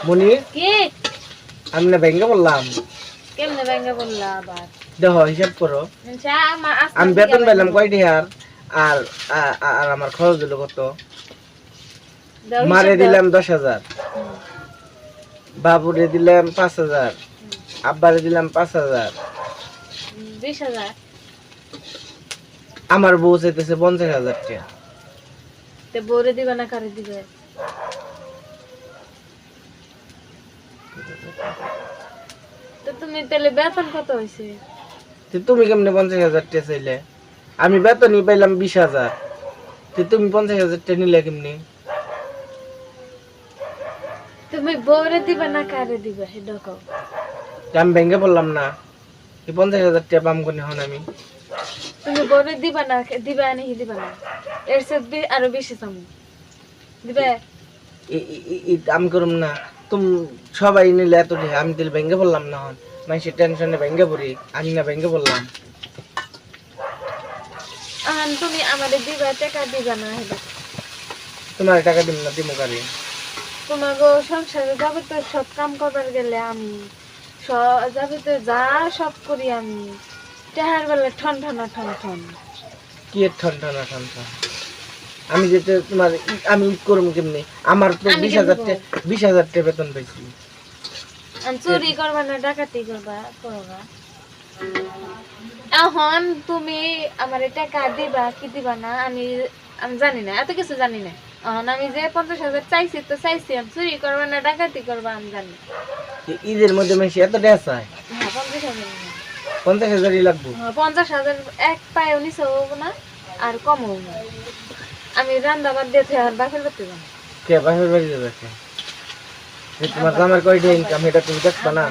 মনি কি আমি না ভেঙ্গে বললাম কেমনে ব্যাঙ্গা বললা আবার দেখো হিসাব করো আচ্ছা আমি বেতন পাইলাম কয়টি আর আর আমার খরচ দিল কত মারে দিলাম 10,000 বাবুরে দিলাম 5,000 আব্বারে দিলাম 5,000 20,000 আমার বউ চাইতেছে 50,000 টাকা তে বরে দিবা না কারে দিবে তো তুমি তাহলে বেতন কত হইছে তো তুমি কেমনে 50,000 টাকা চাইলে আমি বেতনই পাইলাম 20,000 তো তুমি 50,000 টাকা নিলে কেমনে তুমি বরে দিবা না কারে দিবা সেটা কও আমি ভেঙ্গে বললাম না এই 50,000 টাকা পাম কোনে হন আমি তুমি বরে দিবা না দিবা নাকি দিবা না এর সাথে আরো বেশি চামু দিবে আমি করুম না তুমি সবাই নিলে এত টাকা আমি দিলে ভেঙ্গে বললাম না হন মানুষের টেনশনে ভেঙ্গে পড়ি আমি না ভেঙ্গে বললাম তুমি আমাদের দিবা টাকা দিবা না সেটা তোমার টাকা দিম না দিমো কারে তোমাকে সংসারে যাবে তো সব কাম করবার গেলে আমি যাবে তো যা সব করি আমি টাহার বেলা ঠন ঠনা ঠন ঠন কি এর ঠান্ডা না ঠান্ডা আমি যেতে তোমার আমি ঈদ করবো কেমনি আমার তো আমি 20,000 কেমনে টাকা 20,000 টাকা বেতন পাইছি আমি চুরি করবা না ডাকাতি করবা এখন তুমি আমার টাকা দিবা কি দিবা না আমি আমি জানি না এত কিছু জানি না এখন আমি যে 50,000 চাইছি তো চাইছি আমি চুরি করবা না ডাকাতি করবা আমি জানি ঈদের মধ্যে মেশি এত ড্রেস চাই হ্যাঁ 50,000 50,000ই লাগবো 50,000 এক পায়েও নিচে হবো না আর কম হবো না আমি রান্না বাদ দিয়ে আর বাপের বাড়তে যাবো কে বাহির বাড়ি যাবে তোমার জামার কয়টা ইনকাম এটা তুমি দেখবা না